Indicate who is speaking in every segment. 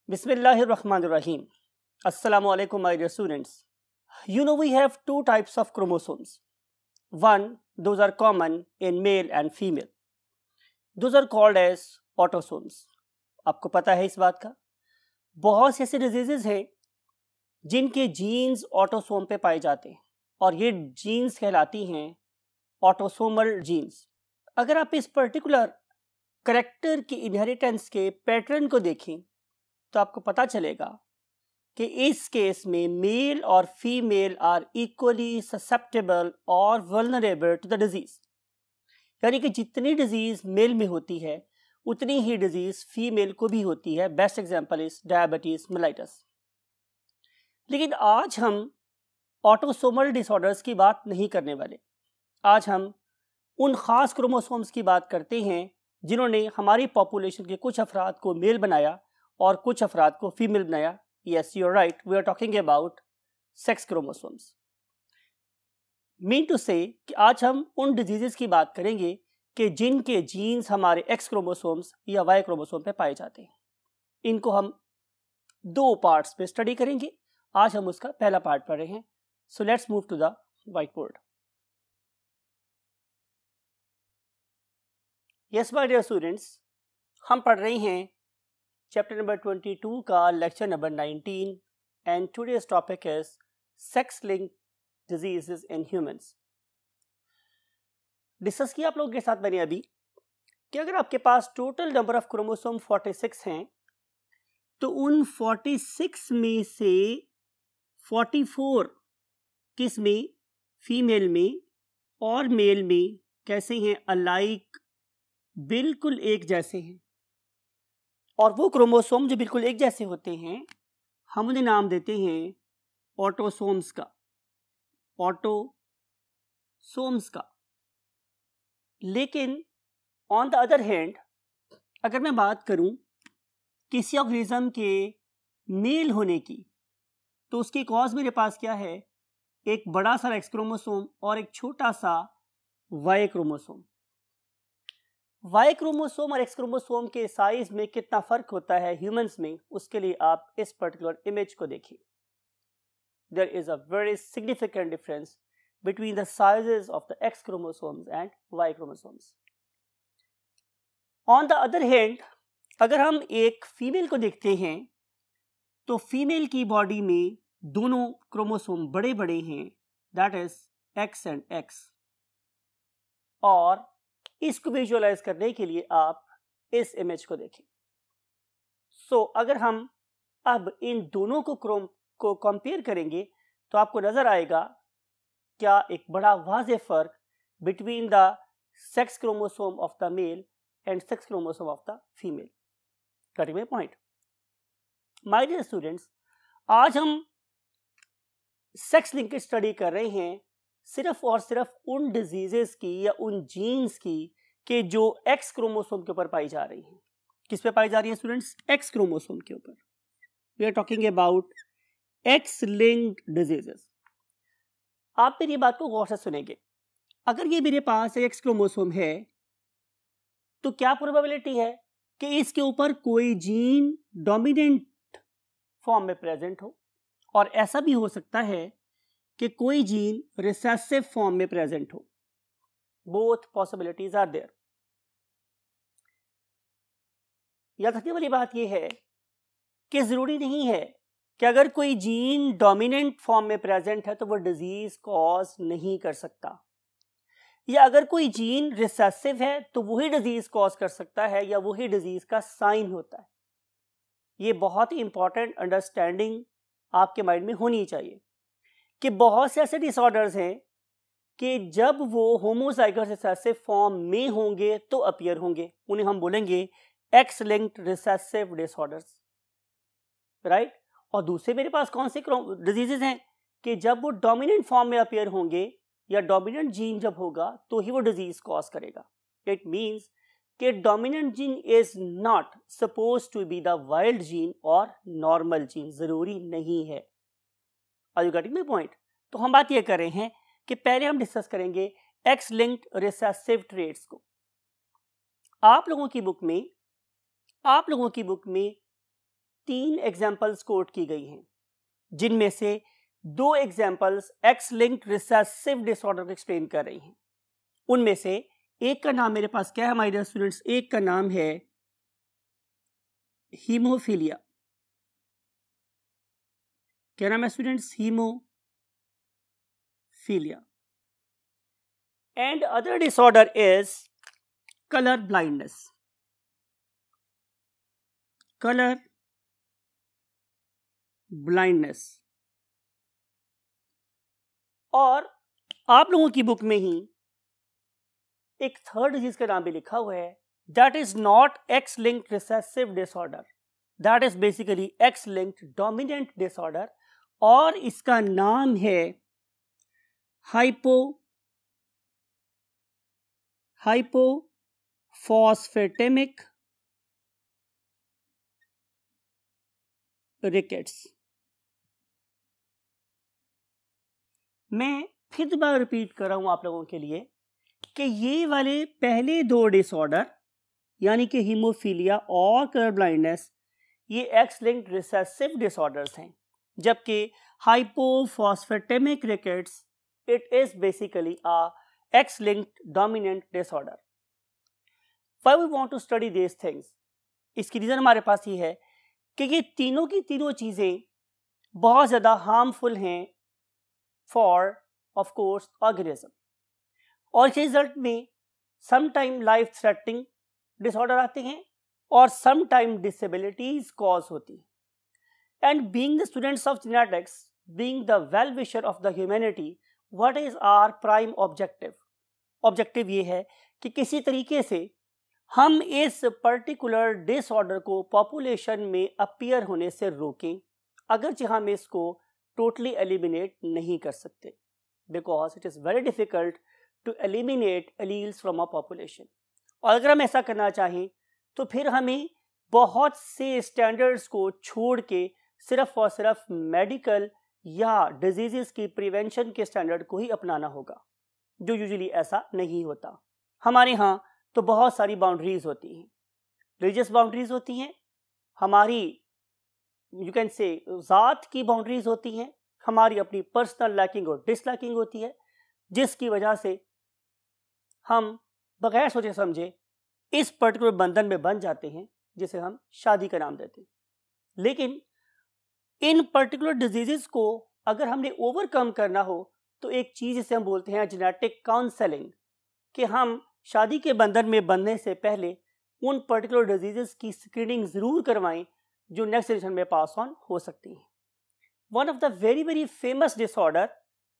Speaker 1: Bismillahirrahmanirrahim. Assalamu alaikum, my dear students. You know we have two types of chromosomes. One, those are common in male and female. Those are called as autosomes. आपको पता है इस बात का? बहुत से ऐसे डिजीजेज हैं जिनके जीन्स ऑटोसोम पे पाए जाते हैं और ये जीन्स कहलाती हैं ऑटोसोमल जीन्स. अगर आप इस पर्टिकुलर करेक्टर की इनहेरिटेंस के पैटर्न को देखें तो आपको पता चलेगा कि इस केस में मेल और फीमेल आर इक्वली ससेप्टेबल और वल्नरेबल टू द डिजीज. यानी कि जितनी डिजीज मेल में होती है उतनी ही डिजीज फीमेल को भी होती है. Best example is diabetes mellitus. लेकिन आज हम ऑटोसोमल डिसऑर्डर्स की बात नहीं करने वाले. आज हम उन खास क्रोमोसोम्स की बात करते हैं जिन्होंने हमारी पॉपुलेशन के कुछ अफराद को मेल बनाया और कुछ अफराद को फीमेल बनाया. Yes, you're right. We are talking about sex chromosomes. Mean to say कि आज हम उन डिजीजेस की बात करेंगे कि जिनके जीन्स हमारे एक्स क्रोमोसोम्स या वाई क्रोमोसोम पे पाए जाते हैं. इनको हम दो पार्ट्स पे स्टडी करेंगे. आज हम उसका पहला पार्ट पढ़ रहे हैं. So let's move to the whiteboard. Yes my dear students, हम पढ़ रहे हैं चैप्टर नंबर 22 का lecture number 19 and today's topic is sex linked diseases in humans. Discuss किया आप लोगों के साथ मैंने अभी कि अगर आपके पास टोटल नंबर ऑफ क्रोमोसोम 46 हैं तो उन 46 में से 44 किस में, फीमेल में और मेल में कैसे हैं, अलाइक, बिल्कुल एक जैसे हैं. और वो क्रोमोसोम जो बिल्कुल एक जैसे होते हैं हम उन्हें नाम देते हैं ऑटोसोम्स का. ऑटोसोम्स का. लेकिन ऑन द अदर हैंड अगर मैं बात करूं किसी ऑर्गेनिज्म के मेल होने की तो उसकी कॉज मेरे पास क्या है, एक बड़ा सा एक्स क्रोमोसोम और एक छोटा सा वाई क्रोमोसोम. वाई क्रोमोसोम और एक्स क्रोमोसोम के साइज में कितना फर्क होता है ह्यूमंस में, उसके लिए आप इस पर्टिकुलर इमेज को देखिए. There is a very significant difference between the sizes of the X chromosomes and Y chromosomes. On the other hand अगर हम एक फीमेल को देखते हैं तो फीमेल की बॉडी में दोनों क्रोमोसोम बड़े बड़े हैं, that is x and x. और इसको विजुअलाइज करने के लिए आप इस इमेज को देखें. सो अगर हम अब इन दोनों को कंपेयर करेंगे तो आपको नजर आएगा क्या एक बड़ा वाज़ेह फर्क between the sex chromosome of the male and sex chromosome of the female. Cutting my point. My dear students, आज हम सेक्स लिंकेज स्टडी कर रहे हैं सिर्फ और सिर्फ उन डिजीजेस की या उन जीन्स की कि जो एक्स क्रोमोसोम के ऊपर पाई जा रही हैं. किस पे पाई जा रही है स्टूडेंट्स? एक्स क्रोमोसोम के ऊपर. We are talking about X linked diseases. आप मेरी बात को गौर से सुनेंगे. अगर ये मेरे पास एक एक्स क्रोमोसोम है तो क्या प्रोबेबिलिटी है कि इसके ऊपर कोई जीन डोमिनेंट फॉर्म में प्रेजेंट हो, और ऐसा भी हो सकता है कि कोई जीन रिसेसिव फॉर्म में प्रेजेंट हो. Both possibilities are there. याद रखने वाली बात यह है कि जरूरी नहीं है कि अगर कोई जीन डोमिनेंट फॉर्म में प्रेजेंट है तो वो डिजीज कॉज नहीं कर सकता, या अगर कोई जीन रिसेसिव है तो वही डिजीज कॉज कर सकता है या वही डिजीज का साइन होता है. ये बहुत ही इंपॉर्टेंट अंडरस्टैंडिंग आपके माइंड में होनी चाहिए कि बहुत से ऐसे डिसऑर्डर्स हैं कि जब वो होमोजाइगस रिसेसिव फॉर्म में होंगे तो अपीयर होंगे. उन्हें हम बोलेंगे x linked recessive disorders, right. और दूसरे मेरे पास कौन से डिजीजेस हैं कि जब वो डोमिनेंट फॉर्म में अपीयर होंगे या डोमिनेंट जीन जब होगा तो ही वो डिजीज कॉज करेगा. इट मीन्स कि dominant gene is not suppose to be the wild gene और नॉर्मल जीन. जरूरी नहीं है. Are you getting my point? तो हम बात ये कर रहे हैं कि पहले हम डिस्कस करेंगे एक्स लिंक्ड रिसेसिव ट्रेट्स को. आप लोगों की बुक में 3 एग्जाम्पल्स कोट की गई हैं, जिनमें से 2 examples x linked recessive disorder को एक्सप्लेन कर रही हैं। उनमें से एक का नाम मेरे पास क्या है माय डियर स्टूडेंट्स, एक का नाम है हीमोफीलिया। क्या नाम है students? Haemophilia. And other disorder is colour blindness. Colour blindness. और आप लोगों की बुक में ही एक थर्ड डिजीज का नाम भी लिखा हुआ है, that is not x linked recessive disorder, that is basically x linked dominant disorder, और इसका नाम है हाइपोफॉस्फेटेमिक रिकेट्स। मैं फिर दोबारा रिपीट कर रहा हूं आप लोगों के लिए कि ये वाले पहले 2 डिसऑर्डर यानी कि हीमोफीलिया और कलर ब्लाइंडनेस ये एक्स लिंक्ड रिसेसिव डिसऑर्डर्स हैं, जबकि hypophosphatemic rickets it is basically a X linked dominant disorder. Why we want to study these things, इसकी रीजन हमारे पास ये है कि ये तीनों की तीनों चीजें बहुत ज्यादा हार्मफुल हैं फॉर ऑफ कोर्स ऑर्गेनिज्म, और इसके रिजल्ट में some time life threatening disorder आते हैं और सम टाइम डिसेबिलिटीज कॉज होती हैं। And being the students of genetics, being the well wisher of the humanity, what is our prime objective? Objective ये है कि किसी तरीके से हम इस पर्टिकुलर डिसऑर्डर को पॉपुलेशन में अपीयर होने से रोकें, अगरचे हम इसको टोटली एलिमिनेट नहीं कर सकते, because it is very difficult to eliminate alleles from a population. और अगर हम ऐसा करना चाहें तो फिर हमें बहुत से स्टैंडर्ड्स को छोड़ के सिर्फ और सिर्फ मेडिकल या डिजीजेस की प्रिवेंशन के स्टैंडर्ड को ही अपनाना होगा, जो यूजुअली ऐसा नहीं होता। हमारे यहाँ तो बहुत सारी बाउंड्रीज होती हैं, रिलीजियस बाउंड्रीज होती हैं, हमारी यू कैन से ज़ात की बाउंड्रीज होती हैं, हमारी अपनी पर्सनल लाइकिंग और डिसलाइकिंग होती है, जिसकी वजह से हम बगैर सोचे समझे इस पर्टिकुलर बंधन में बन जाते हैं जिसे हम शादी का नाम देते हैं। लेकिन इन पर्टिकुलर डिजीजेस को अगर हमने ओवरकम करना हो तो एक चीज़ जिसे हम बोलते हैं जेनेटिक काउंसलिंग, कि हम शादी के बंधन में बनने से पहले उन पर्टिकुलर डिजीजेस की स्क्रीनिंग ज़रूर करवाएं जो नेक्स्ट जनरेशन में पास ऑन हो सकती हैं। One of the very very famous disorder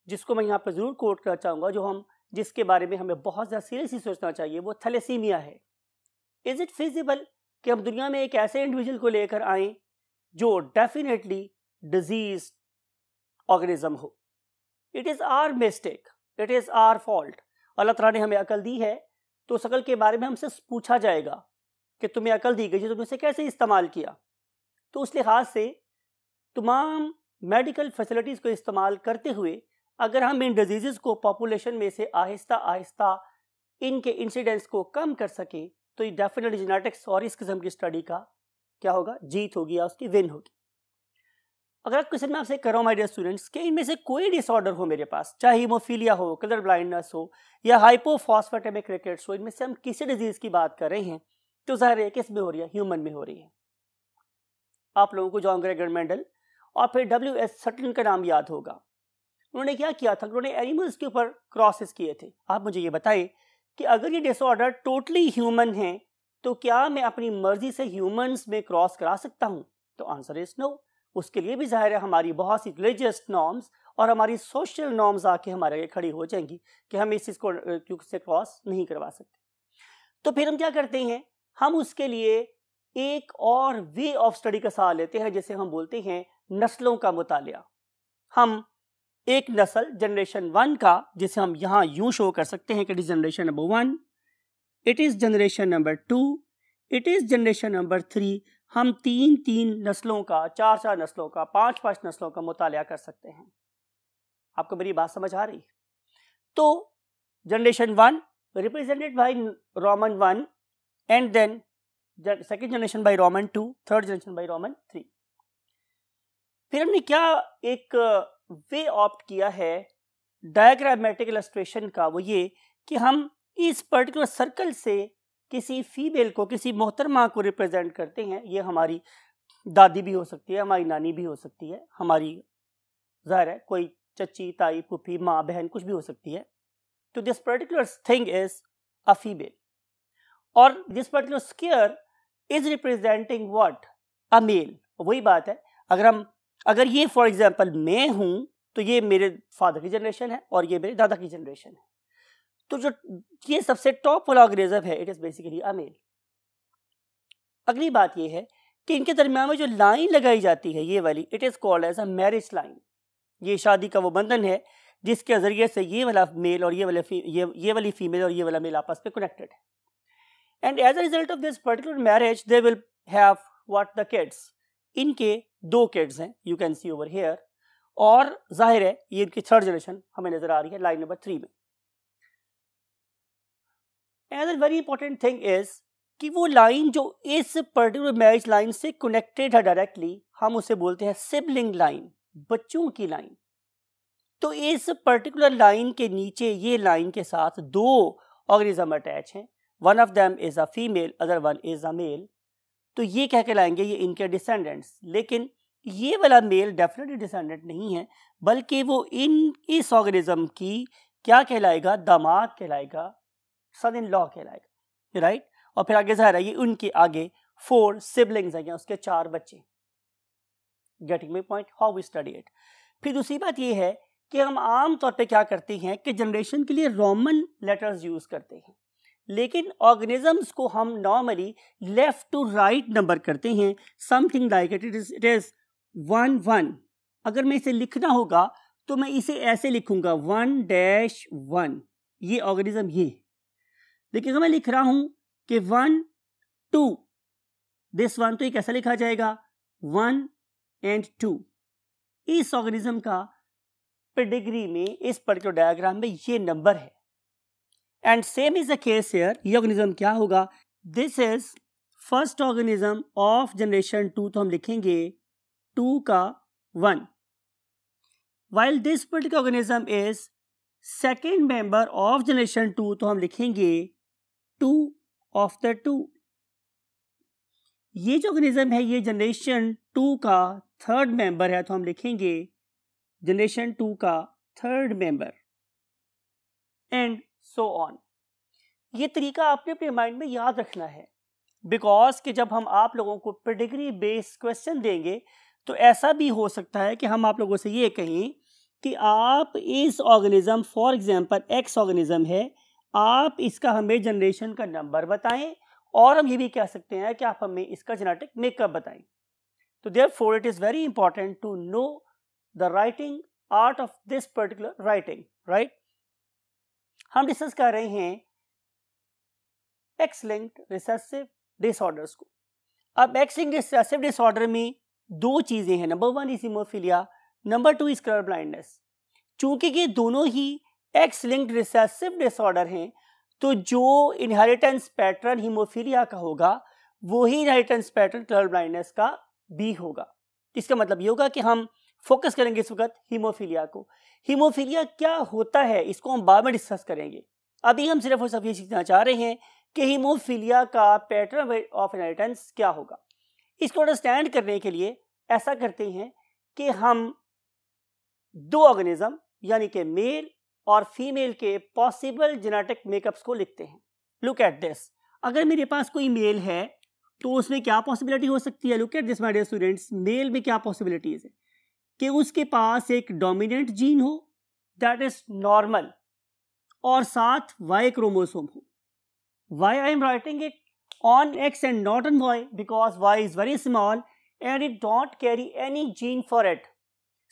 Speaker 1: जिसको मैं यहाँ पर ज़रूर कोट करना चाहूँगा, जिसके बारे में हमें बहुत ज़्यादा सीरियसली सोचना चाहिए, वो थैलेसीमिया है। इज़ इट फिजिबल कि हम दुनिया में एक ऐसे इंडिविजुअल को लेकर आएँ जो डेफिनेटली डिजीज ऑर्गेनिज्म हो? It is our mistake, it is our fault. Allah ताला ने हमें अकल दी है तो उस अकल के बारे में हमसे पूछा जाएगा कि तुम्हें अकल दी गई है, तुमने उसे कैसे इस्तेमाल किया। तो उस लिहाज से तमाम मेडिकल फैसिलिटीज़ को इस्तेमाल करते हुए अगर हम इन डिजीज़ को पॉपुलेशन में से आहिस्ता आहिस्ता इनके इंसिडेंस को कम कर सकें तो ये डेफिनेटली जेनेटिक्स और इस किस्म की स्टडी का क्या होगा, जीत होगी या उसकी विन होगी। अगर क्वेश्चन मैं आपसे कर रहा हूँ माय डियर स्टूडेंट्स कि इनमें से कोई डिसऑर्डर हो मेरे पास, चाहे हीमोफीलिया हो, कलर ब्लाइंडनेस हो या हाइपोफॉस्फेटेमिक रिकेट्स हो, इनमें से हम किसी डिजीज की बात कर रहे हैं तो ज़ाहिर है किस में हो रही है, ह्यूमन में हो रही है। आप लोगों को जॉन ग्रेगर मेंडल और फिर W.S. सटन का नाम याद होगा। उन्होंने क्या किया था, उन्होंने एनिमल्स के ऊपर क्रॉसेस किए थे। आप मुझे ये बताएं कि अगर ये डिसऑर्डर टोटली ह्यूमन है तो क्या मैं अपनी मर्जी से ह्यूमंस में क्रॉस करा सकता हूं? तो आंसर इज नो। उसके लिए भी जाहिर है हमारी बहुत सी रिलीजियस नॉर्म्स और हमारी सोशल नॉर्म्स आके हमारे आगे खड़ी हो जाएंगी कि हम इस चीज़ को से क्रॉस नहीं करवा सकते। तो फिर हम क्या करते हैं, हम उसके लिए एक और वे ऑफ स्टडी का सहारा लेते हैं जिसे हम बोलते हैं नस्लों का मुतालिया। हम एक नस्ल जनरेशन 1 का, जिसे हम यहाँ यूं शो कर सकते हैं कि it is generation number 1, it is generation number 2, it is generation number 3। हम 3 नस्लों का, 4 नस्लों का, 5 नस्लों का मुतालिया कर सकते हैं। आपको मेरी बात समझ आ रही है? तो generation 1 represented by Roman 1 and then second generation by Roman 2, third generation by Roman 3। फिर हमने क्या एक वे ऑप्ट किया है डायग्रामेटिक इलस्ट्रेशन का, वो ये कि हम इस पर्टिकुलर सर्कल से किसी फीमेल को, किसी मोहतरमा को रिप्रेजेंट करते हैं। ये हमारी दादी भी हो सकती है, हमारी नानी भी हो सकती है, हमारी ज़ाहिर है कोई चची, ताई, फूफी, माँ, बहन, कुछ भी हो सकती है। तो this particular thing is a female, और this particular square is representing what, a male. वही बात है, अगर ये फॉर एग्जांपल मैं हूं तो ये मेरे फादर की जनरेशन है और ये मेरे दादा की जनरेशन है। तो जो ये सबसे टॉप वाला ऑर्गेनिज्म है, it is basically a male. अगली बात ये है कि इनके दरमियान में जो लाइन लगाई जाती है ये वाली, it is called as a marriage line. ये शादी का वो बंधन है जिसके जरिए से ये वाला मेल और ये वाली फीमेल और ये वाला मेल आपस में कनेक्टेड है। And as a result of this particular marriage they will have what, the kids. इनके 2 किड्स हैं, you can see over here, और जाहिर है ये इनकी 3rd जनरेशन हमें नजर आ रही है लाइन नंबर 3 में। And very important thing is कि वो लाइन जो इस पर्टिकुलर मैरिज लाइन से कनेक्टेड है डायरेक्टली, हम उसे बोलते हैं सिबलिंग लाइन, बच्चों की लाइन। तो इस पर्टिकुलर लाइन के नीचे ये लाइन के साथ 2 ऑर्गेनिज्म अटैच हैं, one of them is a female, other one is a male. तो ये कह के लाएंगे ये इनके डिसेंडेंट्स, लेकिन ये वाला मेल डेफिनेटली डिसेंडेंट नहीं है, बल्कि वो इस ऑर्गेनिज्म की क्या कहलाएगा, दामाद कहलाएगा, सन इन लॉ कहलाएगा, राइट। और फिर आगे ज़ाहिर है ये उनके आगे 4 सिबलिंग्स हैं, उसके 4 बच्चे। Getting my point, how we study it. फिर दूसरी बात ये है कि हम आम तौर पे क्या करते हैं कि जनरेशन के लिए रोमन लेटर्स यूज करते हैं, लेकिन ऑर्गेनिजम्स को हम normally left to right number करते हैं, समथिंग लाइक इट इज 1 1। अगर मैं इसे लिखना होगा तो मैं इसे ऐसे लिखूंगा 1-1, ये ऑर्गेनिज्म ये। लेकिन अगर मैं लिख रहा हूं कि 1 2, दिस 1, तो ये कैसा लिखा जाएगा 1 and 2। इस ऑर्गेनिज्म का पेडिग्री में, इस पर्टिकुलर डायग्राम में ये नंबर है। And same is the case here, ये ऑर्गेनिज्म क्या होगा, this is first organism of generation 2, तो हम लिखेंगे 2 का 1, while this particular organism is second member of generation 2, तो हम लिखेंगे 2 of the 2। ये जो ऑर्गेनिज्म है ये जनरेशन 2 का 3rd मेंबर है, तो हम लिखेंगे जनरेशन 2 का 3rd member, and so on. ये तरीका आपने अपने माइंड में याद रखना है, बिकॉज कि जब हम आप लोगों को पेडिग्री बेस्ड क्वेश्चन देंगे तो ऐसा भी हो सकता है कि हम आप लोगों से ये कहें कि आप इस organism, for example x organism है, आप इसका हमें जनरेशन का नंबर बताएं, और हम ये भी कह सकते हैं कि आप हमें इसका जेनेटिक मेकअप बताएं। तो therefore it is very important to know the writing art of this particular writing, right. हम डिस्कस कर रहे हैं एक्स लिंक्ड रिसेसिव डिसऑर्डर्स को। अब एक्स लिंक्ड रिसेसिव डिसऑर्डर में 2 चीजें हैं, number 1 is haemophilia, number 2 is colour blindness. चूंकि ये दोनों ही एक्स लिंक्ड रिसेसिव डिसऑर्डर हैं, तो जो इनहेरिटेंस पैटर्न हीमोफीलिया का होगा वही इनहेरिटेंस पैटर्न कलर ब्लाइंडनेस का भी होगा। इसका मतलब ये होगा कि हम फोकस करेंगे इस वक्त हीमोफीलिया को। हीमोफीलिया क्या होता है इसको हम बाद में डिस्कस करेंगे, अभी हम सिर्फ और सिर्फ ये सीखना चाह रहे हैं कि हीमोफीलिया का पैटर्न ऑफ इनहेरिटेंस क्या होगा। इसको अंडरस्टैंड करने के लिए ऐसा करते हैं कि हम 2 ऑर्गेनिज्म यानी कि मेल और फीमेल के पॉसिबल जेनेटिक मेकअप्स को लिखते हैं। लुक एट दिस, अगर मेरे पास कोई मेल है तो उसमें क्या पॉसिबिलिटी हो सकती है। Look at this my dear students, male में क्या पॉसिबिलिटीज है कि उसके पास एक डोमिनेंट जीन हो दैट इज नॉर्मल और साथ वाई क्रोमोसोम हो। Why I am writing it on X and not on Y because Y is very small and it don't carry any gene for it.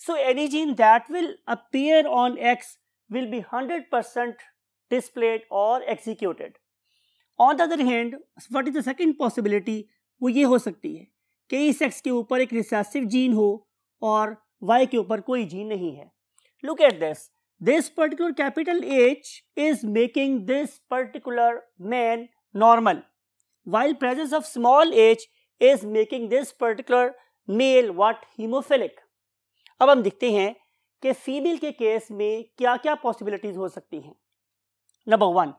Speaker 1: So any gene that will appear on X will be 100% displayed or executed. On the other hand, what is the second possibility? वो ये हो सकती है कि इस X के ऊपर एक रिसेसिव जीन हो और Y के ऊपर कोई जीन नहीं है। Look at this. This particular capital H is making this particular man normal, while presence of small h is making this particular male what, hemophilic. अब हम देखते हैं कि फीमेल के केस में क्या क्या पॉसिबिलिटीज हो सकती हैं। नंबर 1,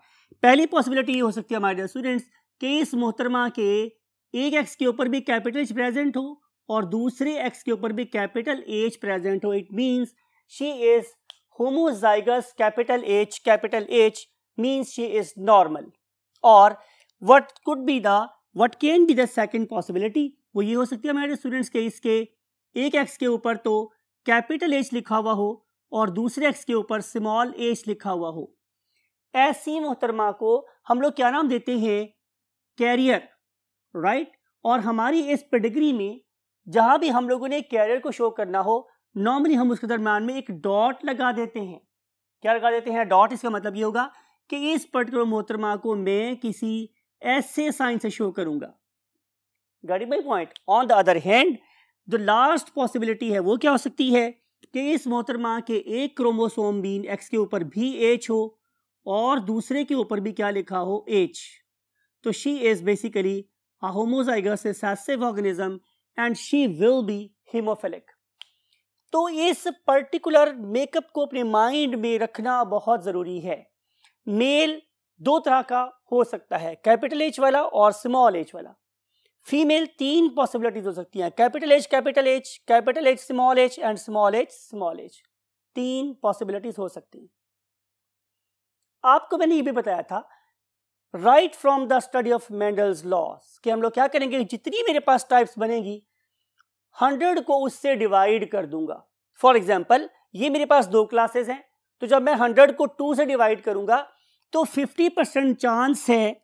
Speaker 1: पहली पॉसिबिलिटी ये हो सकती है हमारे स्टूडेंट्स कि इस मोहतरमा के एक एक्स के ऊपर भी कैपिटल एच प्रेजेंट हो और दूसरे एक्स के ऊपर भी कैपिटल एच प्रेजेंट हो। It means she is homozygous capital H means she is normal. और what can be the second possibility, वो ये हो सकती है हमारे स्टूडेंट्स के इसके एक एक्स के ऊपर तो कैपिटल एच लिखा हुआ हो और दूसरे एक्स के ऊपर स्मॉल एच लिखा हुआ हो। ऐसी मोहतरमा को हम लोग क्या नाम देते हैं, कैरियर, राइट। और हमारी इस पेडिग्री में जहां भी हम लोगों ने कैरियर को शो करना हो, नॉर्मली हम उसके दरम्यान में एक डॉट लगा देते हैं। क्या लगा देते हैं? डॉट। इसका मतलब ये होगा कि इस पर्टिकुलर मोहतरमा को मैं किसी ऐसे साइन से शो करूंगा। Got my point. On the other hand जो लास्ट पॉसिबिलिटी है वो क्या हो सकती है कि इस मोहतरमा के एक क्रोमोसोम बीन एक्स के ऊपर भी एच हो और दूसरे के ऊपर भी क्या लिखा हो, एच। तो she is basically a homozygous recessive organism and she will be hemophilic। तो इस पर्टिकुलर मेकअप को अपने माइंड में रखना बहुत जरूरी है। मेल दो तरह का हो सकता है, कैपिटल एच वाला और स्मॉल एच वाला। फीमेल 3 पॉसिबिलिटीज हो सकती हैं, capital H small H and small H. 3 possibilities हो सकती हैं। आपको मैंने ये भी बताया था right from the study of Mendel's loss कि हम लोग क्या करेंगे, जितनी मेरे पास टाइप्स बनेगी 100 को उससे डिवाइड कर दूंगा। फॉर एग्जाम्पल ये मेरे पास 2 क्लासेस हैं, तो जब मैं 100 को 2 से डिवाइड करूंगा तो 50% चांस है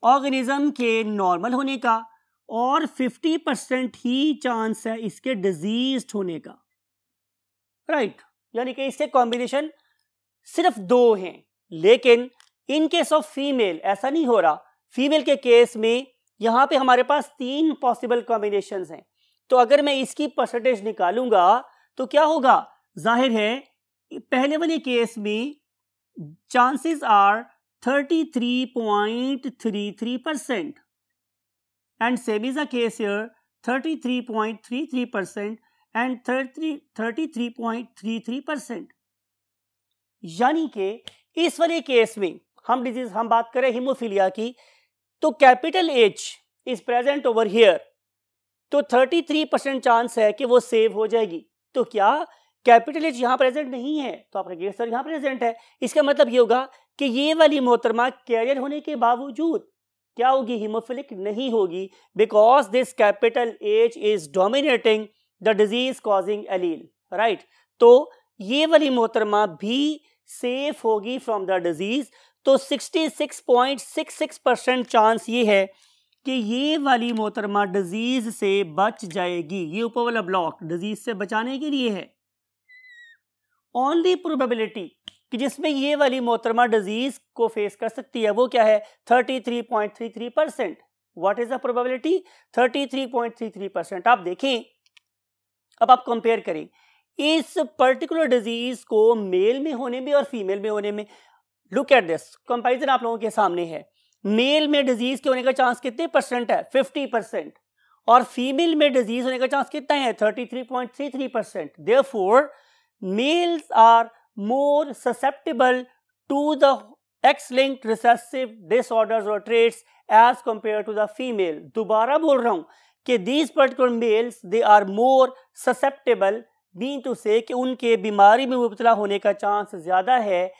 Speaker 1: ऑर्गेनिज्म के नॉर्मल होने का और 50% ही चांस है इसके डिजीज्ड होने का, राइट। यानी कि इसके कॉम्बिनेशन सिर्फ 2 हैं। लेकिन इन केस ऑफ फीमेल ऐसा नहीं हो रहा। फीमेल के केस में यहां पे हमारे पास 3 पॉसिबल कॉम्बिनेशंस हैं। तो अगर मैं इसकी परसेंटेज निकालूंगा तो क्या होगा, जाहिर है पहले वाले केस में chances are 33.33% and same is the case here 33.33% and 33.33%। यानी कि इस वाले केस में हम बात करें हीमोफीलिया की, तो capital H is present over here, तो 33% चांस है कि वो सेव हो जाएगी। तो क्या कैपिटल एच यहां प्रेजेंट नहीं है, तो आपका गेस सर यहां प्रेजेंट है। इसका मतलब ये होगा कि ये वाली मोहतरमा कैरियर होने के बावजूद क्या होगी, हीमोफिलिक नहीं होगी, because this capital H is dominating the disease causing allele, right. तो ये वाली मोहतरमा भी सेफ होगी फ्रॉम द डिजीज। तो 66.66% चांस ये है कि ये वाली मोहतरमा डिजीज से बच जाएगी। ये ऊपर वाला ब्लॉक डिजीज से बचाने के लिए है। ओनली प्रोबेबिलिटी कि जिसमें ये वाली मोहतरमा डिजीज को फेस कर सकती है वो क्या है, 33.33%। What is the probability, 33.33%। आप देखें, अब आप कंपेयर करें इस पर्टिकुलर डिजीज को मेल में होने में और फीमेल में होने में। लुक एट दिस कंपैरिजन आप लोगों के सामने है। मेल में डिजीज के होने का चांस कितने परसेंट है, 50%, और फीमेल में डिजीज होने का चांस कितना है, 33.33%। Therefore males are more susceptible to the X-linked recessive disorders or traits as compared to the female। दोबारा बोल रहा हूं कि these particular males they are more susceptible, mean to say कि उनके बीमारी में मुब्तला होने का चांस ज्यादा है।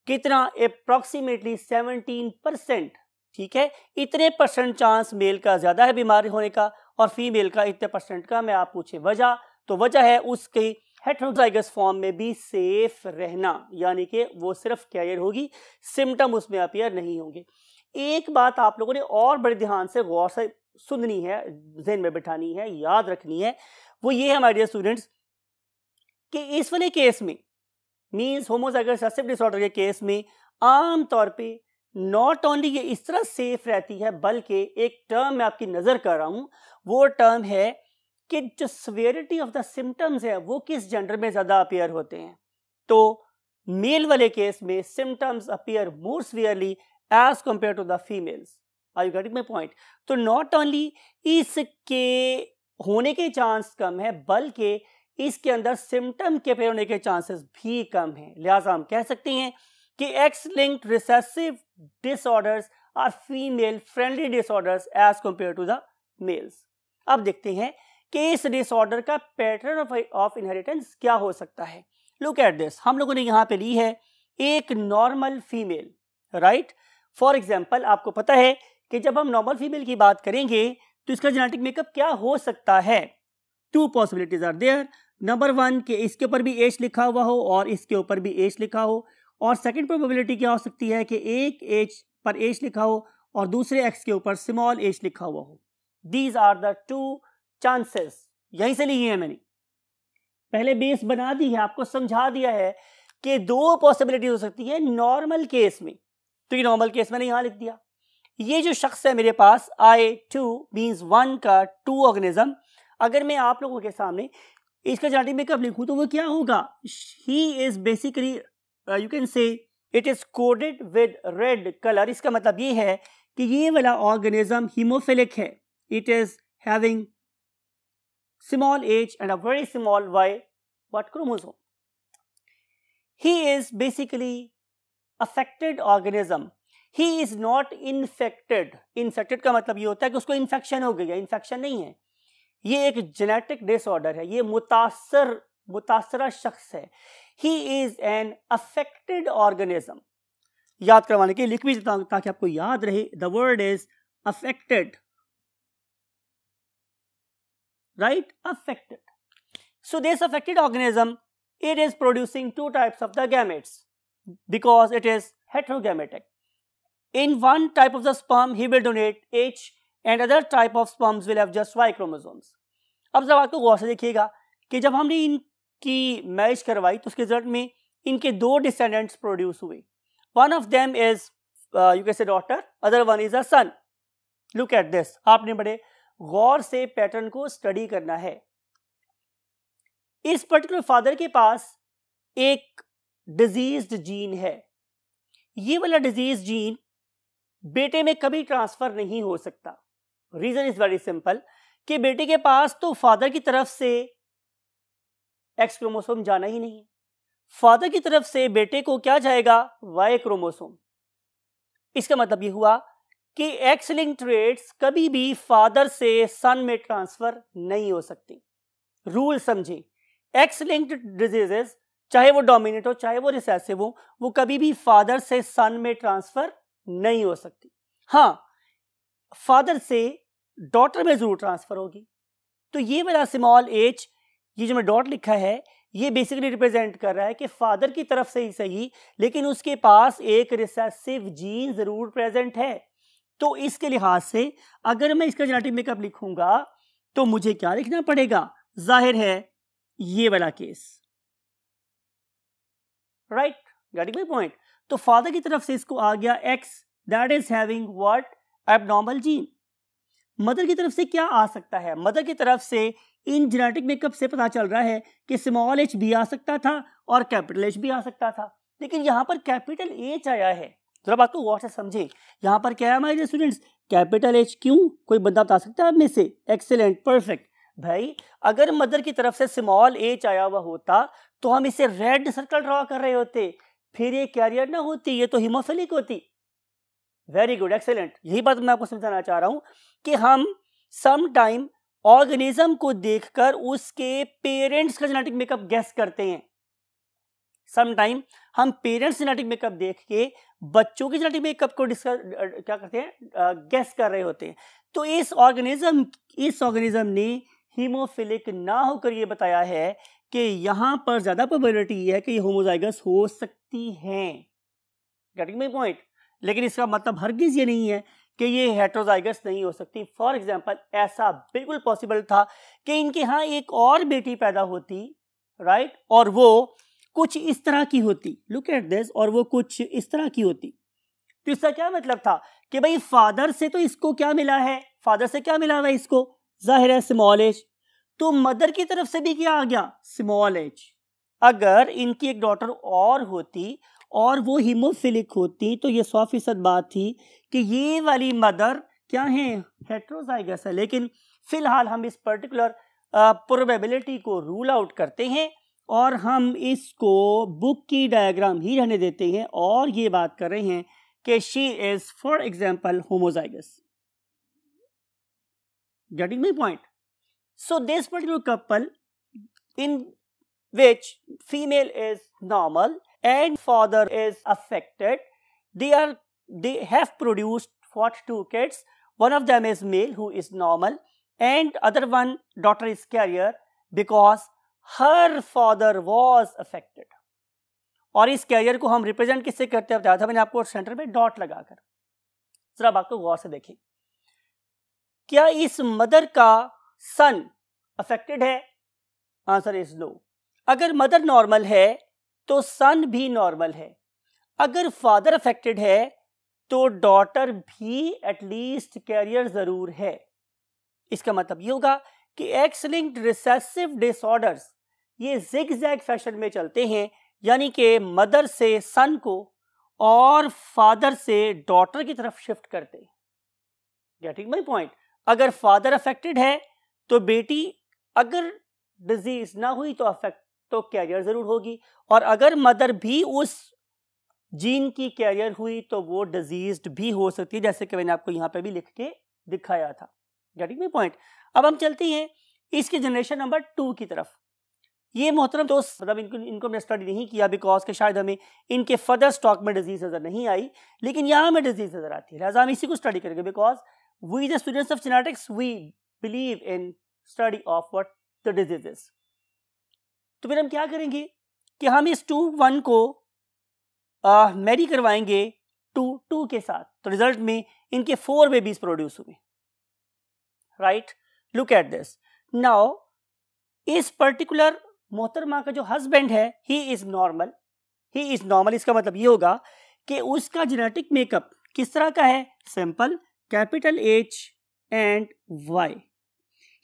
Speaker 1: कितना, अप्रोक्सीमेटली 17%, ठीक है। इतने परसेंट चांस मेल का ज्यादा है बीमारी होने का और फीमेल का इतने परसेंट का। मैं आप पूछे वजह, तो वजह है उसके हेटेरोजाइगस फॉर्म में भी सेफ रहना, यानी कि वो सिर्फ कैरियर होगी, सिम्टम उसमें अपीयर नहीं होंगे। एक बात आप लोगों ने और बड़े ध्यान से गौर से सुननी है, ज़हन में बिठानी है, याद रखनी है, वो ये है माय डियर स्टूडेंट्स कि इस वाले केस में मींस होमोजाइगस रिसेसिव डिसऑर्डर के केस में आम तौर पे नॉट ओनली ये इस तरह सेफ रहती है, बल्कि एक टर्म मैं आपकी नजर कर रहा हूं, वो टर्म है कि जो सिवियरिटी ऑफ द सिम्टम्स है वो किस जेंडर में ज्यादा अपीयर होते हैं। तो मेल वाले केस में symptoms appear more severely as compare to the females. Are you getting my point? तो नॉट ओनली इसके होने के चांस कम है, बल्कि इसके अंदर सिम्टम के पैदा होने के चांसेस भी कम हैं। लिहाजा हम कह सकते हैं कि X linked recessive disorders are female friendly disorders as compare to the males. अब देखते हैं कि इस डिसऑर्डर का पैटर्न ऑफ इनहेरिटेंस क्या हो सकता है। लुक एट दिस, हम लोगों ने यहाँ पे ली है एक normal female, right. For example आपको पता है कि जब हम नॉर्मल फीमेल की बात करेंगे तो इसका जेनेटिक मेकअप क्या हो सकता है। Two possibilities are there. Number 1 कि इसके ऊपर भी एज लिखा हुआ हो और इसके ऊपर भी एज लिखा हो, और सेकंड प्रोबेबिलिटी क्या हो सकती है कि एक एज पर एज लिखा हो और दूसरे एक्स के ऊपर स्मॉल एज लिखा हुआ हो। These are the 2 chances. यहीं से ली है मैंने, पहले बेस बना दी है, आपको समझा दिया है कि 2 पॉसिबिलिटी हो सकती है नॉर्मल केस में, तो ये नॉर्मल केस मैंने यहां लिख दिया। ये जो शख्स है मेरे पास I2 मींस 1 का 2 ऑर्गेनिज्म, अगर मैं आप लोगों के सामने इसका जेनेटिक मेकअप लिखूं तो वो क्या होगा। He is basically you can से it is coded with red colour. इसका मतलब ये है कि ये वाला ऑर्गेनिज्म हीमोफिलिक है। It is having small h and a very small y what chromosome. He is basically affected organism. He is not infected. Infected का मतलब ये होता है कि उसको इन्फेक्शन हो गई है, इन्फेक्शन नहीं है। ये एक जेनेटिक डिसऑर्डर है, ये मुतासरा शख्स है। He is an affected organism. याद करवाने के लिए लिख भी देता हूं ताकि आपको याद रहे। The word is affected. Right? Affected. So this affected organism, it is producing 2 types of the gametes because it is heterogametic. In one type of the sperm, he will donate H and other type of sperms will have just Y chromosomes. अब जब आपको गौर से देखिएगा कि जब हमने इनकी match करवाई तो उसके रिजल्ट में इनके 2 डिसेंडेंट्स प्रोड्यूस हुए। One of them is you can say daughter, other one is a son. Look at this. आपने बड़े गौर से पैटर्न को स्टडी करना है। इस पर्टिकुलर फादर के पास एक डिजीज्ड जीन है। ये वाला डिजीज जीन बेटे में कभी ट्रांसफर नहीं हो सकता। रीजन इज वेरी सिंपल कि बेटे के पास तो फादर की तरफ से एक्स क्रोमोसोम जाना ही नहीं है। फादर की तरफ से बेटे को क्या जाएगा, वाई क्रोमोसोम। इसका मतलब ये हुआ कि एक्स लिंक्ड ट्रेट्स कभी भी फादर से सन में ट्रांसफर नहीं हो सकती। रूल समझे, एक्स लिंक्ड डिजीजेस चाहे वो डोमिनेंट हो चाहे वो रिसेसिव हो, वो कभी भी फादर से सन में ट्रांसफर नहीं हो सकती। हाँ, फादर से डॉटर में जरूर ट्रांसफर होगी। तो ये वाला स्मॉल एच, ये जो मैं डॉट लिखा है, ये बेसिकली रिप्रेजेंट कर रहा है कि फादर की तरफ से ही सही लेकिन उसके पास एक रिसेसिव जीन जरूर प्रेजेंट है। तो इसके लिहाज से अगर मैं इसका जेनेटिक मेकअप लिखूंगा तो मुझे क्या लिखना पड़ेगा, जाहिर है ये वाला case. Right, getting my point. तो फादर की तरफ से इसको आ गया x, that is having what, abnormal gene. Mother की तरफ से क्या आ सकता है, मदर की तरफ से इन जेनेटिक मेकअप से पता चल रहा है कि स्मॉल एच भी आ सकता था और कैपिटल एच भी आ सकता था, लेकिन यहां पर कैपिटल एच आया है। जरा बात को गौर से समझें, यहां पर क्या है हमारे स्टूडेंट्स, कैपिटल एच। क्यों, कोई बंदा बता सकता है आप में से? Excellent, perfect. भाई अगर मदर की तरफ से स्मॉल एच आया हुआ होता तो हम इसे रेड सर्कल ड्रॉ कर रहे होते, फिर ये कैरियर ना होती, ये तो हीमोफिलिक होती। Very good, excellent. यही बात मैं आपको समझाना चाह रहा हूं कि हम सम टाइम ऑर्गेनिज्म को देखकर उसके पेरेंट्स का जेनेटिक मेकअप गेस करते हैं। सम टाइम हम पेरेंट्स जेनेटिक मेकअप देख के बच्चों के जेनेटिक मेकअप को क्या करते हैं, गेस कर रहे होते हैं। तो इस ऑर्गेनिज्म ने हीमोफिलिक ना होकर ये बताया है कि यहां पर ज्यादा प्रोबेबिलिटी है कि ये होमोजाइगस हो सकती हैं। Getting my point. लेकिन इसका मतलब हरगिज ये नहीं है कि ये हेटेरोजाइगस नहीं हो सकती। फॉर एग्जाम्पल ऐसा बिल्कुल पॉसिबल था कि इनके यहाँ एक और बेटी पैदा होती, राइट, और वो कुछ इस तरह की होती, लुक एट दिस, और वो कुछ इस तरह की होती। तो इसका क्या मतलब था कि भाई फादर से तो इसको क्या मिला है, फादर से क्या मिला हुआ है इसको, जाहिर है स्मॉल एच। तो मदर की तरफ से भी क्या आ गया, स्मॉल एच। अगर इनकी एक डॉटर और होती और वो हीमोफिलिक होती तो ये 100% बात थी कि ये वाली मदर क्या है, हेटेरोजाइगस है। लेकिन फिलहाल हम इस पर्टिकुलर प्रोबेबिलिटी को रूल आउट करते हैं और हम इसको बुक की डायग्राम ही रहने देते हैं और ये बात कर रहे हैं कि she is for example homozygous. Getting my point? So this particular couple in which female is normal and father is affected, they have produced what 2 kids. One of them is male who is normal and other one daughter is carrier because her father was affected. और इस career को हम represent किससे करते हैं बताया था मैंने आपको सेंटर में डॉट लगाकर। जरा बात को गौर से देखें, क्या इस मदर का सन अफेक्टेड है? Answer is no. अगर मदर नॉर्मल है तो सन भी नॉर्मल है। अगर फादर अफेक्टेड है तो डॉटर भी एटलीस्ट कैरियर जरूर है। इसका मतलब ये होगा कि एक्स लिंक्ड रिसेसिव डिसऑर्डर्स ये जिगजैग फैशन में चलते हैं, यानी कि मदर से सन को और फादर से डॉटर की तरफ शिफ्ट करते हैं। Getting my point? अगर फादर अफेक्टेड है तो बेटी अगर डिजीज ना हुई तो कैरियर जरूर होगी, और अगर मदर भी उस जीन की कैरियर हुई तो वो डिजीज्ड भी हो सकती है, जैसे कि मैंने आपको यहाँ पे भी लिख के दिखाया था। Getting my point? अब हम चलते हैं इसके जनरेशन नंबर 2 की तरफ। ये मोहतरम दोस्त मतलब इनको मैंने स्टडी नहीं किया बिकॉज के शायद हमें इनके फर्दर स्टॉक में डिजीज नजर नहीं आई, लेकिन यहाँ में डिजीज नजर आती है, लिहाजा हम इसी को स्टडी करेंगे because we the students of genetics we believe in study of what the diseases. तो फिर हम क्या करेंगे कि हम इस 2-1 को मैरी करवाएंगे 2-2 के साथ, तो रिजल्ट में इनके 4 बेबीज प्रोड्यूस हुए। Right, look at this now. इस पर्टिकुलर मोहतरमा का जो हस्बैंड है ही इज नॉर्मल। इसका मतलब ये होगा कि उसका जेनेटिक मेकअप किस तरह का है? Simple, capital H and Y।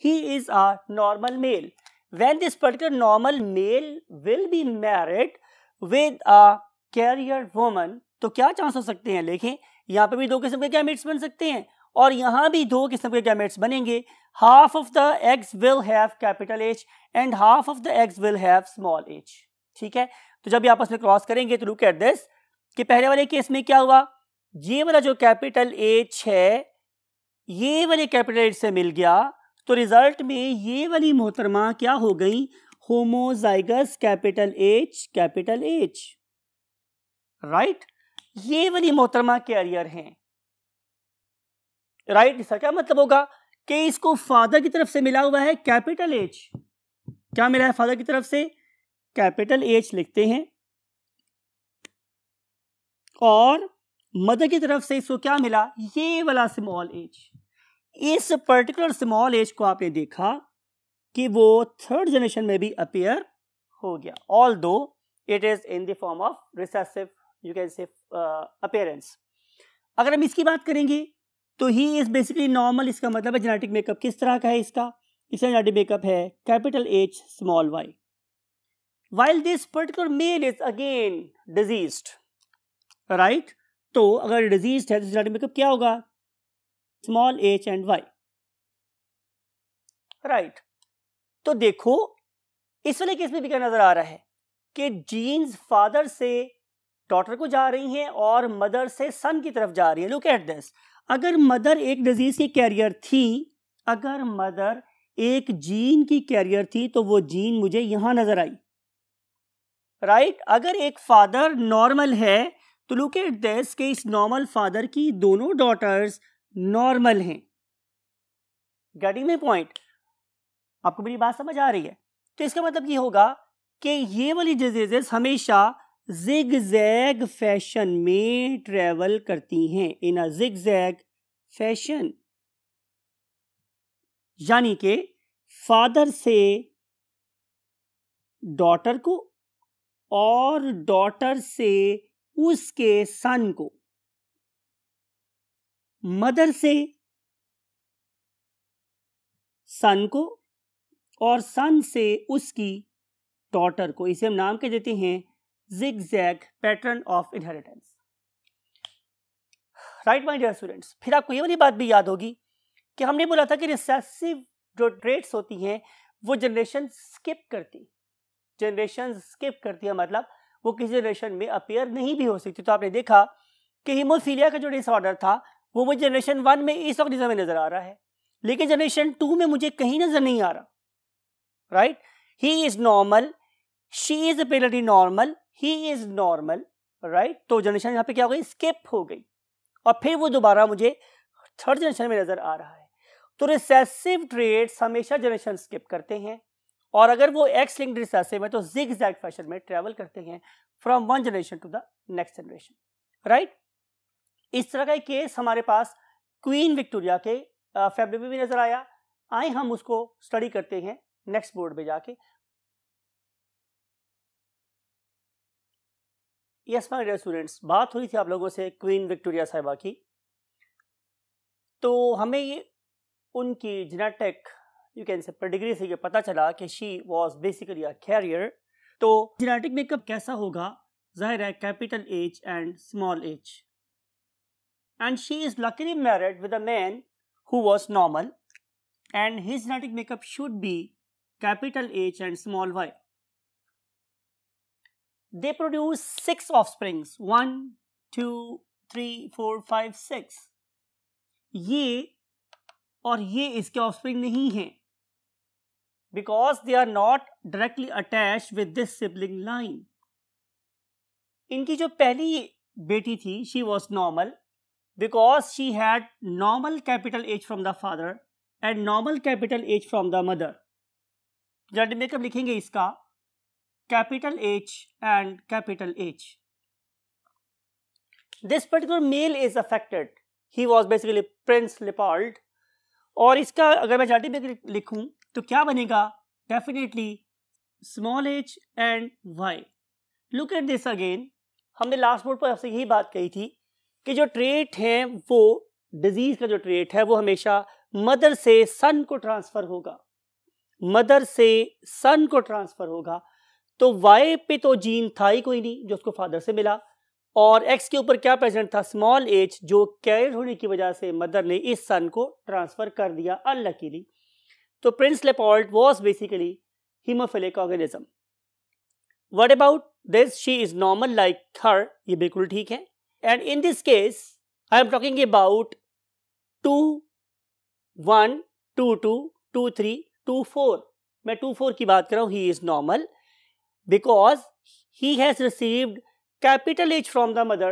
Speaker 1: He is a normal male. When this particular normal male will be married with a carrier woman, तो क्या चांस हो सकते हैं? देखें, यहाँ पे भी 2 किस्म के गैमेट्स बन सकते हैं और यहाँ भी 2 किस्म के गैमेट्स बनेंगे। Half of the eggs will have capital H and half of the eggs will have small h। ठीक है, तो जब ये आपस में क्रॉस करेंगे तो लुक एट दिस कि पहले वाले केस में क्या हुआ, ये वाला जो कैपिटल H है ये वाले कैपिटल H से मिल गया, तो रिजल्ट में ये वाली मोहतरमा क्या हो गई? Homozygous capital H। राइट, ये वाली मोहतरमा कैरियर हैं। राइट, इसका क्या मतलब होगा कि इसको फादर की तरफ से मिला हुआ है कैपिटल H। क्या मिला है फादर की तरफ से? कैपिटल H लिखते हैं, और मदर की तरफ से इसको क्या मिला? ये वाला स्मॉल h। इस पर्टिकुलर स्मॉल h को आपने देखा कि वो 3rd जनरेशन में भी अपीयर हो गया, although it is in the form of recessive you can से अपीयरेंस। अगर हम इसकी बात करेंगे तो ही इज बेसिकली नॉर्मल। इसका मतलब है जेनेटिक मेकअप किस तरह का है? इसका जेनेटिक मेकअप है capital H small y। while this particular male is again diseased, right? तो अगर diseased है तो जेनेटिक मेकअप क्या होगा? Small h and y, right. तो देखो इस वाले केस में भी क्या नजर आ रहा है कि जीन्स फादर से डॉटर को जा रही हैं और मदर से सन की तरफ जा रही है। लुक एट दिस, अगर मदर एक डिजीज की कैरियर थी, अगर मदर एक जीन की कैरियर थी तो वो जीन मुझे यहां नजर आई, राइट। अगर एक फादर नॉर्मल है तो लुक एट दिस कि इस नॉर्मल फादर की दोनों डॉटर्स नॉर्मल हैं। Getting my point? आपको मेरी बात समझ आ रही है? तो इसका मतलब ये होगा कि ये वाली डिजीजेस हमेशा जिगजैग फैशन में ट्रेवल करती हैं, इन अ जिगजैग फैशन, यानी कि फादर से डॉटर को और डॉटर से उसके सन को, मदर से सन को और सन से उसकी डॉटर को। इसे हम नाम के देते हैं zigzag pattern of inheritance, right my dear students. फिर आपको ये वाली बात भी याद होगी कि हमने बोला था कि रिसेसिव जो ट्रेट्स होती हैं वो जनरेशन स्किप करती है, मतलब वो किसी जनरेशन में अपीयर नहीं भी हो सकती। तो आपने देखा कि हीमोफीलिया का जो डिसऑर्डर था वो जनरेशन 1 में इस ऑर्गेनिज्म में नजर आ रहा है, लेकिन जनरेशन 2 में मुझे कहीं नजर नहीं आ रहा, right. He is normal, she is अपीयरली normal, he is normal, right. तो जनरेशन यहाँ पे क्या हो गई, स्किप हो गई, और फिर वो दोबारा मुझे थर्ड जनरेशन में नजर आ रहा है। तो रिसेसिव ट्रेट्स हमेशा जनरेशन स्किप करते हैं, और अगर वो एक्स लिंक्ड रिसेसिव है तो जिगजैग फैशन में ट्रेवल करते हैं from one generation to the next generation, right. इस तरह का केस हमारे पास क्वीन विक्टोरिया के फैमिली में भी नजर आया। आए हम उसको स्टडी करते हैं नेक्स्ट बोर्ड पे जाके। यस माय डियर स्टूडेंट्स, बात हुई थी आप लोगों से क्वीन विक्टोरिया साहिबा की, तो हमें ये उनकी genetic you can say pedigree से ये पता चला कि she was basically a carrier. तो जेनेटिक मेकअप कैसा होगा, जाहिर है capital H and small H, and she is luckily married with a man who was normal, and his genetic makeup should be capital H and small y. They produce 6 offsprings, 1, 2, 3, 4, 5, 6. ये और ये इसके offspring नहीं हैं, because they are not directly attached with this sibling line. इनकी जो पहली बेटी थी, she was normal, because she had normal capital H from the father and normal capital H from the mother. Genetic makeup लिखेंगे इसका capital H and capital H. This particular male is affected. He was basically Prince Leopold. और इसका अगर मैं genetic makeup लिखूं तो क्या बनेगा, definitely small h and y. Look at this again. हमने लास्ट बोर्ड पर आपसे यही बात कही थी कि जो ट्रेट है वो डिजीज का जो ट्रेट है वो हमेशा मदर से सन को ट्रांसफर होगा, मदर से सन को ट्रांसफर होगा। तो वाई पे तो जीन था ही कोई नहीं जो उसको फादर से मिला, और एक्स के ऊपर क्या प्रेजेंट था, स्मॉल एच, जो कैरियर होने की वजह से मदर ने इस सन को ट्रांसफर कर दिया अनलकीली। तो Prince Leopold was basically haemophilic organism. What about this, she is normal like her, ये बिल्कुल ठीक है। And in this case, I am talking about 2, 1, 2, 2, 2, 3, 2, 4. मैं 2, 4 की बात कर रहा हूँ। He is normal because he has received capital H from the mother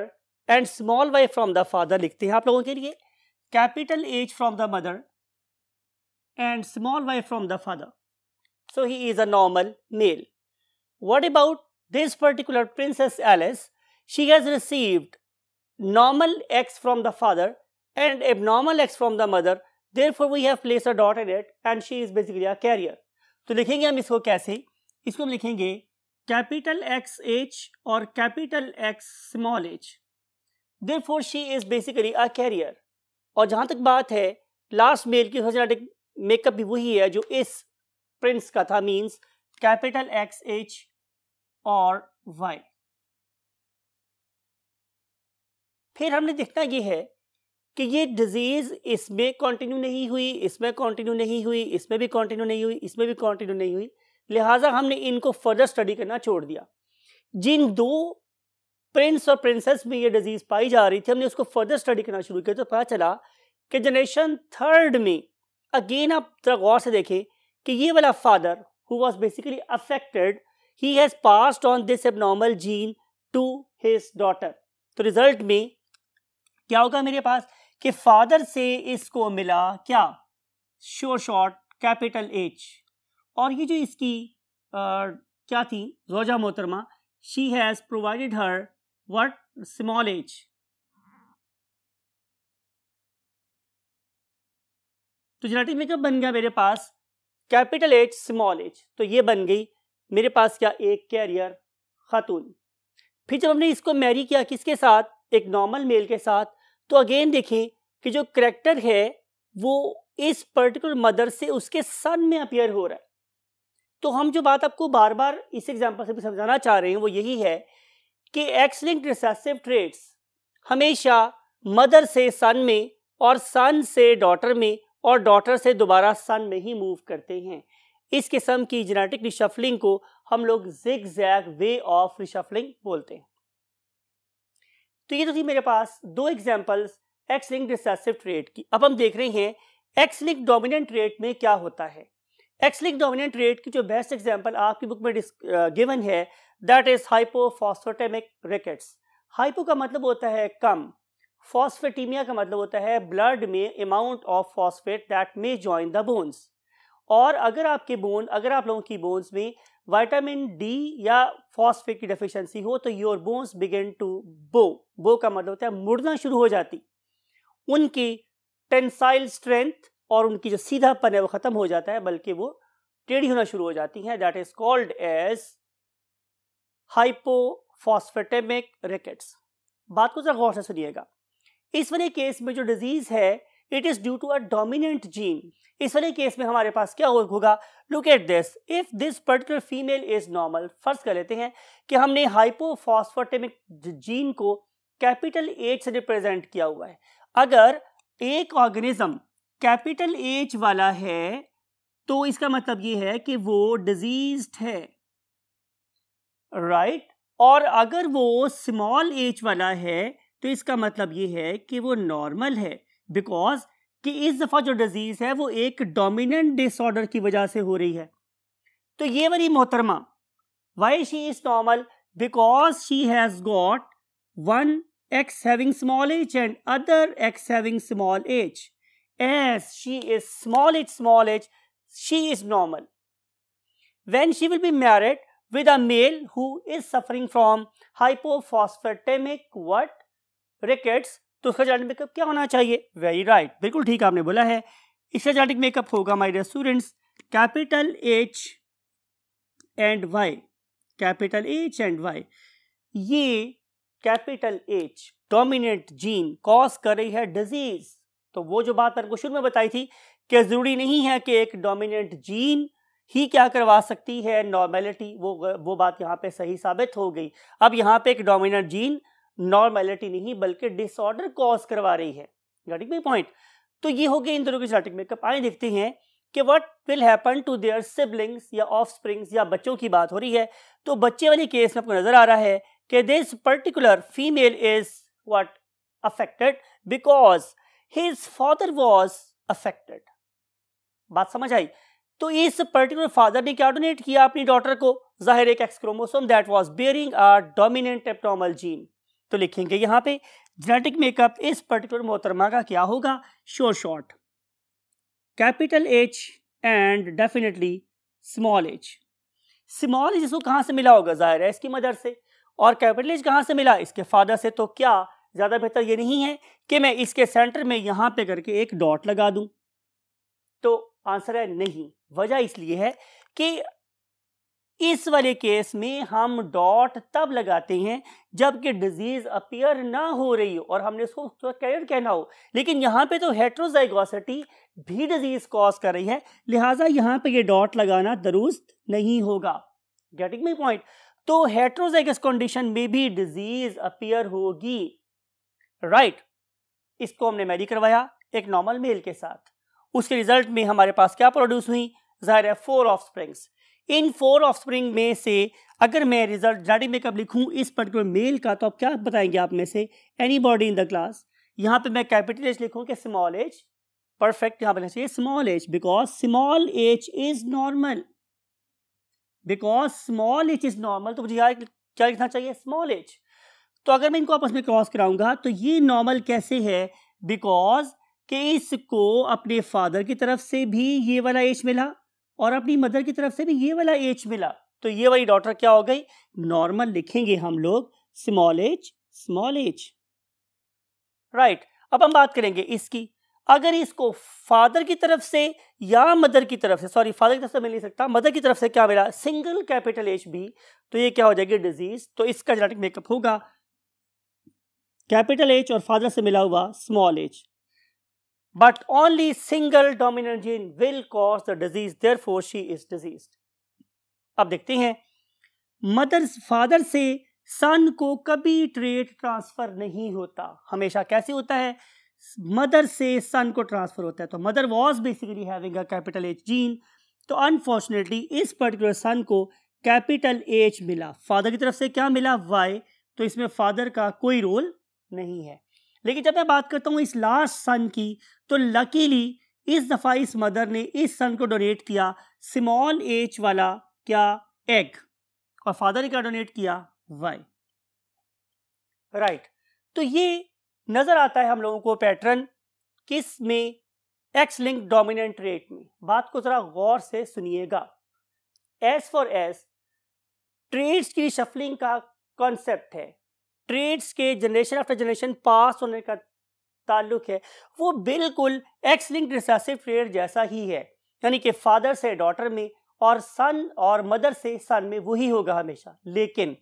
Speaker 1: and small y from the father. लिखते हैं आप लोगों के लिए capital H from the mother and small y from the father. So he is a normal male. What about this particular Princess Alice? She has received normal X from the father and abnormal X from the mother, therefore we have placed a dot in it and she is basically a carrier. तो लिखेंगे हम इसको कैसे, इसको हम लिखेंगे capital x H और capital x small H, therefore she is basically a carrier. और जहां तक बात है लास्ट मेल की, जेनेटिक मेकअप भी वही है जो इस प्रिंस का था, मीन्स कैपिटल एक्स एच और वाई। फिर हमने देखना ये है कि ये डिजीज इसमें कंटिन्यू नहीं हुई, इसमें कंटिन्यू नहीं हुई, इसमें भी कंटिन्यू नहीं हुई, इसमें भी कंटिन्यू नहीं हुई, लिहाजा हमने इनको फर्दर स्टडी करना छोड़ दिया। जिन दो प्रिंस और प्रिंसेस में ये डिजीज पाई जा रही थी, हमने उसको फर्दर स्टडी करना शुरू किया, तो पता चला कि जनरेशन थर्ड में अगेन आप जरा गौर से देखें कि ये वाला father who was basically affected, he has passed on this abnormal gene to his daughter. तो रिजल्ट में क्या होगा मेरे पास कि फादर से इसको मिला क्या, शॉर्ट कैपिटल एच, और ये जो इसकी क्या थी रोजा मोहतरमा, she has provided her what, small H. तो जेनेटिक मेकअप बन गया मेरे पास कैपिटल एच स्मॉल एच, तो ये बन गई मेरे पास क्या, एक कैरियर खातून। फिर जब हमने इसको मैरी किया किसके साथ, एक नॉर्मल मेल के साथ, तो अगेन देखें कि जो करेक्टर है वो इस पर्टिकुलर मदर से उसके सन में अपीयर हो रहा है। तो हम जो बात आपको बार बार इस एग्जांपल से भी समझाना चाह रहे हैं वो यही है कि एक्स लिंक्ड रिसेसिव ट्रेट्स हमेशा मदर से सन में और सन से डॉटर में और डॉटर से दोबारा सन में ही मूव करते हैं। इस किस्म की जेनेटिक रिशफलिंग को हम लोग जिगजैग वे ऑफ रिशफलिंग बोलते हैं। तो ये तो थी मेरे पास दो examples x linked recessive trait की। अब हम देख रहे हैं एक्स लिंक्ड डोमिनेंट ट्रेट में क्या होता है। एक्स लिंक्ड डोमिनेंट ट्रेट की जो बेस्ट एग्जांपल आपकी बुक में गिवन है दैट इज हाइपोफॉस्फेटेमिक रिकेट्स। हाइपो का मतलब होता है कम, फॉस्फेटीमिया का मतलब होता है ब्लड में amount of phosphate that may join the bones. और अगर आप लोगों की बोन्स में विटामिन डी या फॉस्फेट की डेफिशिएंसी हो तो योर बोन्स बिगिन टू बो का मतलब होता है मुड़ना शुरू हो जाती, उनकी टेंसाइल स्ट्रेंथ और उनकी जो सीधापन है वो खत्म हो जाता है, बल्कि वो टेढ़ी होना शुरू हो जाती है। That is called as hypophosphatemic rickets. बात को जरा गौर से सुनिएगा। इस वाले केस में जो डिजीज है it is due to a dominant gene. इस वाले केस में हमारे पास क्या होगा, look at this, if this particular female is normal. First कर लेते हैं कि हमने हाइपोफॉस्फेटेमिक जीन को कैपिटल एच से रिप्रेजेंट किया हुआ है। अगर एक ऑर्गेनिज्म कैपिटल एच वाला है तो इसका मतलब ये है कि वो डिजीज्ड है, राइट? और अगर वो स्मॉल एच वाला है तो इसका मतलब ये है कि वो नॉर्मल है, बिकॉज कि इस दफा जो डिजीज है वो एक डोमिनेंट डिसऑर्डर की वजह से हो रही है। तो ये वाली मोहतरमा why she is normal, because she has got one x having small h and other x having small h. As she is small h, she is normal. When she will be married with a male who is suffering from hypophosphatemic rickets, तो उसका genetic makeup क्या होना चाहिए? Very right, बिल्कुल ठीक आपने बोला है। इसका जेनेटिक मेकअप होगा my dear students capital H and Y, capital H and Y। ये capital H dominant gene cause कर रही है डिजीज। तो वो जो बात मैंने आपको शुरू में बताई थी कि जरूरी नहीं है कि एक डोमिनेंट जीन ही क्या करवा सकती है नॉर्मेलिटी, वो बात यहाँ पे सही साबित हो गई। अब यहाँ पे एक डोमिनेंट जीन नॉर्मेलिटी नहीं बल्कि डिसऑर्डर कॉज करवा रही है। Getting my point? तो ये हो गए इन दोनों के जेनेटिक मेकअप। आइए देखते हैं कि what will happen to their siblings या ऑफस्प्रिंग्स, या बच्चों की बात हो रही है। तो बच्चे वाली केस में आपको नजर आ रहा है कि this particular female is what affected because his father was affected. बात समझ आई? तो इस पर्टिकुलर फादर ने क्या डोनेट किया अपनी डॉटर को? जाहिर एक x chromosome that was bearing a dominant abnormal gene. तो लिखेंगे यहाँ पे जेनेटिक मेकअप इस पर्टिकुलर मोहतरमा का क्या होगा? Short capital H and definitely small h। Small h इसको कहाँ से मिला होगा? जाहिर है इसकी मदर से। और कैपिटल H कहाँ से मिला? इसके फादर से। तो क्या ज्यादा बेहतर ये नहीं है कि मैं इसके सेंटर में यहां पे करके एक डॉट लगा दूं? तो आंसर है नहीं। वजह इसलिए है कि इस वाले केस में हम डॉट तब लगाते हैं जबकि डिजीज अपीयर ना हो रही हो और हमने उसको कैरियर कहना हो, लेकिन यहाँ पे तो हेट्रोजाइगोसिटी भी डिजीज कॉज कर रही है, लिहाजा यहाँ पे ये डॉट लगाना दुरुस्त नहीं होगा। Getting my point? तो हेट्रोजाइगस कंडीशन में भी डिजीज अपीयर होगी, राइट? इसको हमने मैरी करवाया एक नॉर्मल मेल के साथ, उसके रिजल्ट में हमारे पास क्या प्रोड्यूस हुई? जाहिर है 4 ऑफस्प्रिंग्स। इन 4 ऑफस्प्रिंग में से अगर मैं रिजल्ट जेनेटिक मेकअप लिखूं इस पर्टिकुलर मेल का, तो आप क्या बताएंगे आप में से एनीबॉडी इन द क्लास? यहां पे मैं कैपिटल H लिखूं कि स्मॉल h? परफेक्ट, यहां पर चाहिए small h because small h is normal. Because small h is normal तो मुझे यहाँ क्या लिखना चाहिए? Small h। तो अगर मैं इनको आपस में क्रॉस कराऊंगा तो ये नॉर्मल कैसे है? बिकॉज कि इसको अपने फादर की तरफ से भी ये वाला H मिला और अपनी मदर की तरफ से भी ये वाला H मिला, तो ये वाली डॉटर क्या हो गई? नॉर्मल लिखेंगे हम लोग स्मॉल h, राइट? अब हम बात करेंगे इसकी। अगर इसको फादर की तरफ से या मदर की तरफ से, सॉरी फादर की तरफ से मिल नहीं सकता, मदर की तरफ से क्या मिला? सिंगल कैपिटल H भी, तो ये क्या हो जाएगी? डिजीज। तो इसका जेनेटिक मेकअप होगा कैपिटल H और फादर से मिला हुआ small h। But only single dominant gene will cause the disease, therefore she is diseased. अब देखते हैं फादर से सन को कभी ट्रेट ट्रांसफर नहीं होता, हमेशा कैसे होता है? मदर से सन को ट्रांसफर होता है। तो mother was basically having a capital H gene, तो अनफॉर्चुनेटली इस पर्टिकुलर सन को कैपिटल एच मिला, फादर की तरफ से क्या मिला, वाई, तो इसमें फादर का कोई रोल नहीं है। लेकिन जब मैं बात करता हूँ इस लास्ट सन की, तो लकीली इस दफा इस मदर ने इस सन को डोनेट किया स्मॉल एच वाला क्या, एग, और फादर ने क्या डोनेट किया, वाई। राइट, तो ये नजर आता है हम लोगों को पैटर्न किस में, एक्स लिंक डोमिनेंट रेट में। बात को जरा गौर से सुनिएगा। एस फॉर एस ट्रेड्स की शफलिंग का कॉन्सेप्ट है, ट्रेड्स के जनरेशन आफ्टर जनरेशन पास होने का ताल्लुक है, वो बिल्कुल एक्स लिंक रिसेसिव ट्रेड जैसा ही है, यानी कि फादर से डॉटर में और सन और मदर से सन में वही होगा हमेशा। लेकिन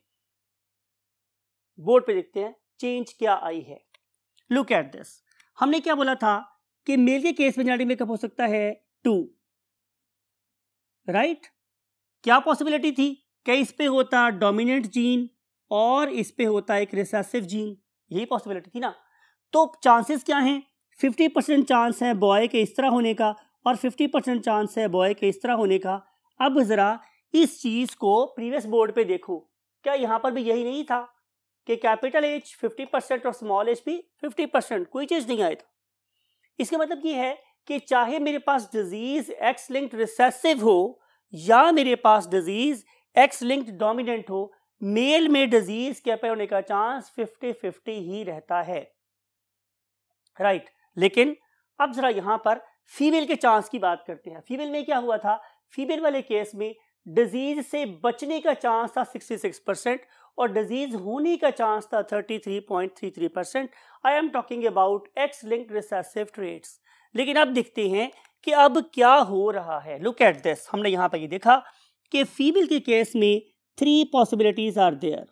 Speaker 1: बोर्ड पे देखते हैं चेंज क्या आई है। लुक एट दिस, हमने क्या बोला था कि मेल के केस में जेनेटिक मेकअप हो सकता है 2, राइट। क्या पॉसिबिलिटी थी कि इस पे होता डोमिनेंट जीन और इस पे होता एक रिसेसिव जीन, यही पॉसिबिलिटी थी ना। तो चांसेस क्या हैं, 50% चांस है बॉय के इस तरह होने का और 50% चांस है बॉय के इस तरह होने का। अब जरा इस चीज को प्रीवियस बोर्ड पे देखो, क्या यहां पर भी यही नहीं था कि कैपिटल एच 50% और स्मॉल एच भी 50%, कोई चीज नहीं आया था। इसका मतलब ये है कि चाहे मेरे पास डिजीज एक्स लिंक्ड रिसेसिव हो या मेरे पास डिजीज एक्स लिंक्ड डोमिनेंट हो, मेल में डिजीज के होने का चांस 50-50 ही रहता है, राइट। लेकिन अब जरा यहां पर फीमेल के चांस की बात करते हैं। फीमेल में क्या हुआ था, फीमेल वाले केस में डिजीज से बचने का चांस था 66% और डिजीज होने का चांस था 33.33%। I am talking about X linked recessive traits. लेकिन अब देखते हैं कि अब क्या हो रहा है। लुक एट दिस, हमने यहां पर ये देखा कि फीमेल के केस में 3 possibilities are there,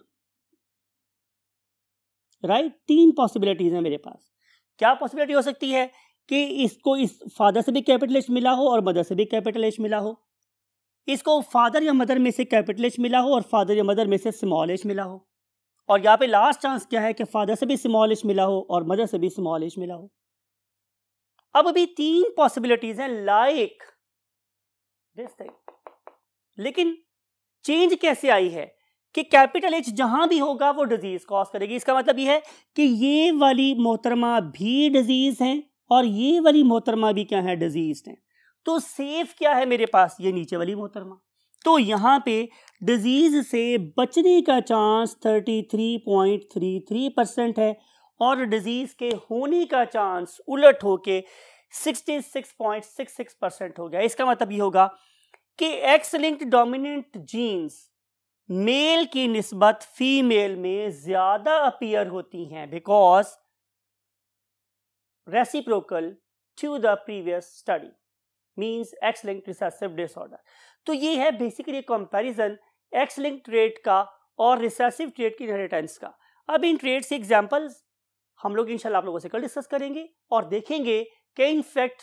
Speaker 1: right. 3 possibilities है मेरे पास। क्या पॉसिबिलिटी हो सकती है कि इसको इस फादर से भी कैपिटल एच मिला हो और मदर से भी कैपिटल एच मिला हो, इसको फादर या मदर में से कैपिटल एच मिला हो और फादर या मदर में से स्मॉल एच मिला हो, और यहाँ पे लास्ट चांस क्या है कि फादर से भी स्मॉल एच मिला हो और मदर से भी स्मॉल एच मिला हो। अब भी 3 पॉसिबिलिटीज हैं लाइक दिस थिंग, लेकिन चेंज कैसे आई है कि कैपिटल एच जहां भी होगा वो डिजीज कॉज करेगी। इसका मतलब यह है कि ये वाली मोहतरमा भी डिजीज हैं और ये वाली मोहतरमा भी क्या है, डिजीज हैं। तो सेफ क्या है मेरे पास, ये नीचे वाली मोहतरमा। तो यहां पे डिजीज से बचने का चांस 33.33% है और डिजीज के होने का चांस उलट होके 66.66% हो गया। इसका मतलब ये होगा कि X linked dominant genes male की निस्बत फीमेल में ज्यादा अपीयर होती हैं because reciprocal to the previous study means X linked recessive disorder. तो ये है basically comparison X linked trait का और रिसेसिव ट्रेट की इनहेरिटेंस का। अब इन ट्रेट्स के एग्जांपल्स हम लोग इंशाल्लाह आप लोगों से कल डिस्कस करेंगे और देखेंगे कि इनफैक्ट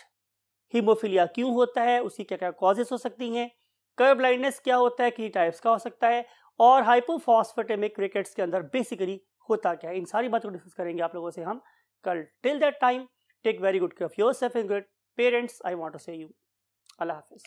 Speaker 1: हीमोफीलिया क्यों होता है, उसकी क्या क्या कॉजेस हो सकती हैं, कलर ब्लाइंडनेस क्या होता है, कितनी टाइप्स का हो सकता है, और हाइपोफॉस्फेटेमिक रिकेट्स के अंदर बेसिकली होता क्या है। इन सारी बातों को डिस्कस करेंगे आप लोगों से हम कल। Till that time take very good care of yourself and good parents. I want to say you अल्लाह हाफिज।